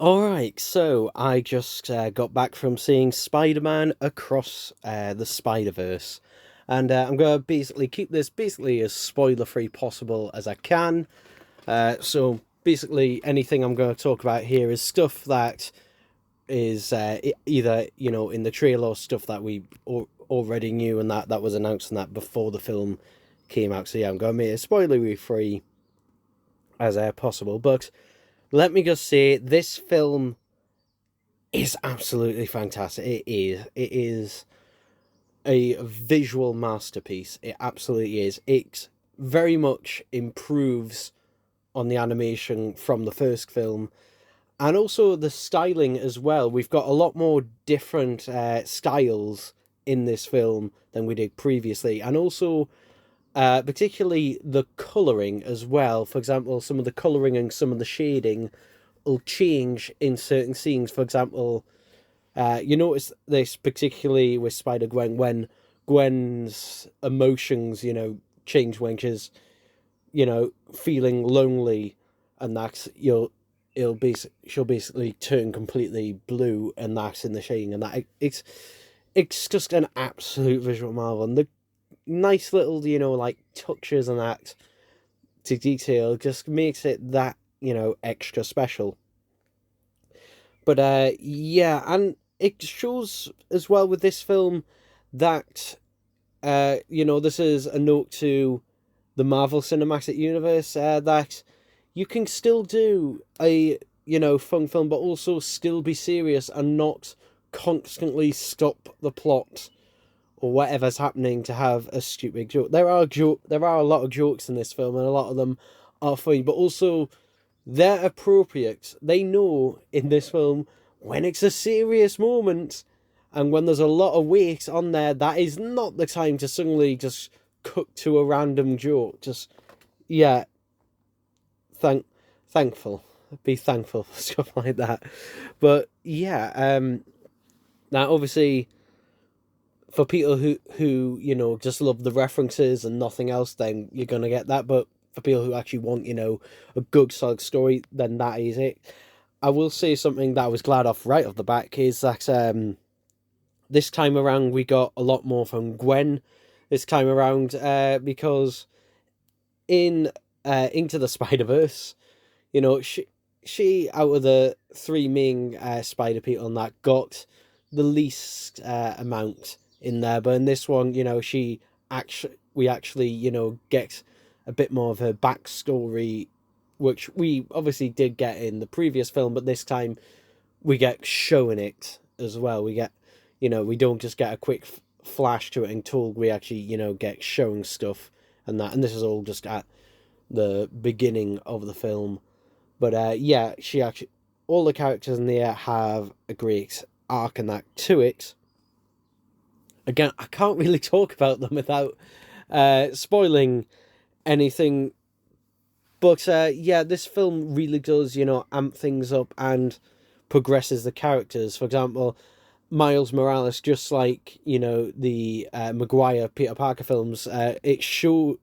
Alright, so I just got back from seeing Spider-Man Across the Spiderverse. And I'm going to basically keep this basically as spoiler-free possible as I can. So basically anything I'm going to talk about here is stuff that is either, in the trailer or stuff that we already knew and that was announced and that before the film came out. So yeah, I'm going to make it spoiler-free as possible. But let me just say, this film is absolutely fantastic. It is. It is a visual masterpiece. It absolutely is. It very much improves on the animation from the first film, and also the styling as well. We've got a lot more different styles in this film than we did previously, and also particularly the colouring as well. For example, some of the colouring and some of the shading will change in certain scenes. For example, you notice this particularly with Spider Gwen when Gwen's emotions, change when she's, feeling lonely, and that's she'll basically turn completely blue, and that's in the shading, and that it's just an absolute visual marvel, and the nice little like touches and that to detail just makes it that extra special. But yeah, and it shows as well with this film that this is a note to the Marvel Cinematic Universe, that you can still do a fun film, but also still be serious and not constantly stop the plot or whatever's happening to have a stupid joke. There are a lot of jokes in this film, and a lot of them are funny, but also they're appropriate. They know in this film when it's a serious moment and when there's a lot of weight on there, that is not the time to suddenly just cut to a random joke. Just, yeah, thankful. Be thankful for stuff like that. But yeah, now obviously for people who just love the references and nothing else, then you're gonna get that. But for people who actually want a good solid story, then that is it. I will say something that I was glad off right off the back is that this time around we got a lot more from Gwen. This time around, because in Into the Spider-Verse, she out of the three main spider people and that got the least amount in there, but in this one, we actually get a bit more of her backstory, which we obviously did get in the previous film, but this time we get showing it as well. We get, we don't just get a quick flash to it and told. We actually, get showing stuff and that, and this is all just at the beginning of the film. But yeah, she actually, all the characters in there have a great arc and that to it. Again, I can't really talk about them without spoiling anything. But yeah, this film really does, amp things up and progresses the characters. For example, Miles Morales, just like, the Maguire Peter Parker films, it show,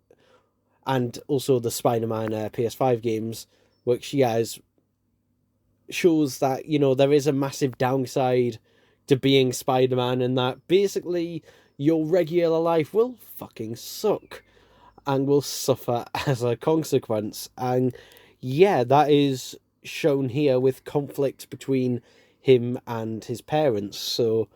and also the Spider-Man PS5 games, which, yeah, shows that, there is a massive downside to being Spider-Man, and that basically your regular life will fucking suck and will suffer as a consequence. And yeah, that is shown here with conflict between him and his parents. So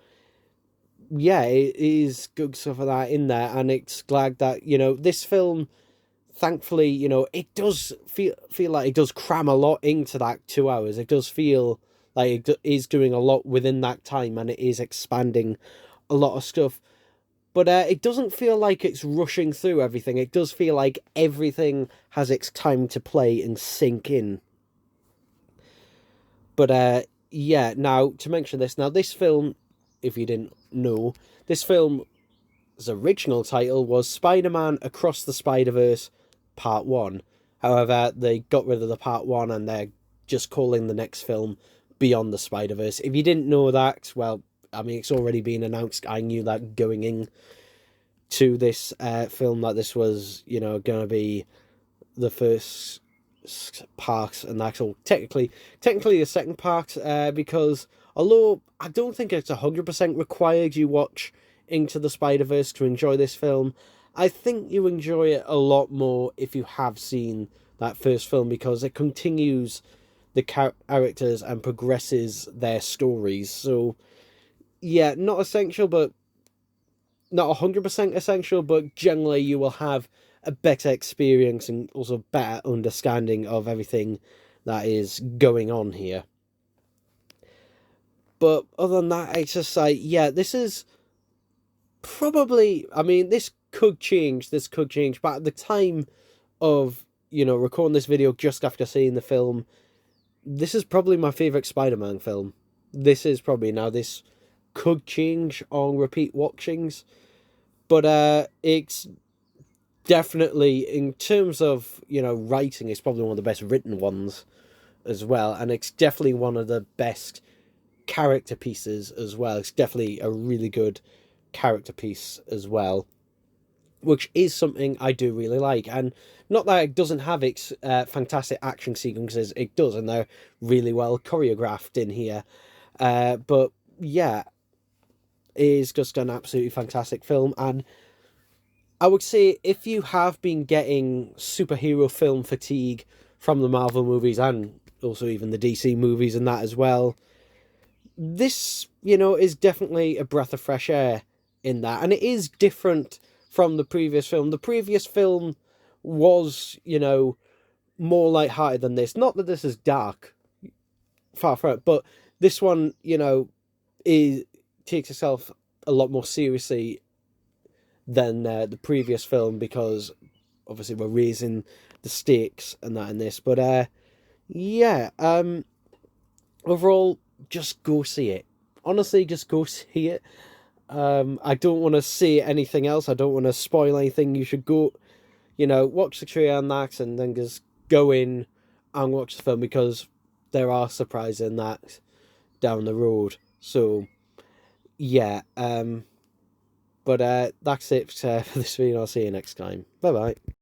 yeah, it is good stuff of that in there, and it's glad that this film, thankfully, it does feel like it does cram a lot into that 2 hours. It does feel like it is doing a lot within that time, and it is expanding a lot of stuff. But it doesn't feel like it's rushing through everything. It does feel like everything has its time to play and sink in. But yeah, now to mention this, now this film, if you didn't know, this film's original title was Spider-Man Across the Spider-Verse Part 1. However, they got rid of the Part 1 and they're just calling the next film Beyond the Spider-Verse. If you didn't know that, well, I mean, it's already been announced. I knew that going in to this film, that this was, going to be the first parks and actual technically a second part, because although I don't think it's 100% required you watch Into the Spider-Verse to enjoy this film, I think you enjoy it a lot more if you have seen that first film, because it continues the characters and progresses their stories. So yeah, not essential, but not 100% essential, but generally you will have a better experience and also better understanding of everything that is going on here. But other than that, it's just like, yeah, this is probably, I mean, this could change, but at the time of, recording this video just after seeing the film, this is probably my favourite Spider-Man film. This is probably, now this could change on repeat watchings, but it's definitely, in terms of, writing, it's probably one of the best written ones as well, and it's definitely one of the best character pieces as well. It's definitely a really good character piece as well, which is something I do really like. And not that it doesn't have its fantastic action sequences, it does, and they're really well choreographed in here. But yeah, it is just an absolutely fantastic film. And I would say if you have been getting superhero film fatigue from the Marvel movies and also even the DC movies and that as well, this, is definitely a breath of fresh air in that. And it is different from the previous film. The previous film was, more lighthearted than this. Not that this is dark, far from it, but this one, is takes itself a lot more seriously than the previous film, because obviously we're raising the stakes and that in this. But yeah, overall, just go see it. Honestly, just go see it. I don't want to say anything else. I don't want to spoil anything. You should go, watch the trailer and that, and then just go in and watch the film, because there are surprises in that down the road. So yeah, but that's it for this video. I'll see you next time. Bye bye.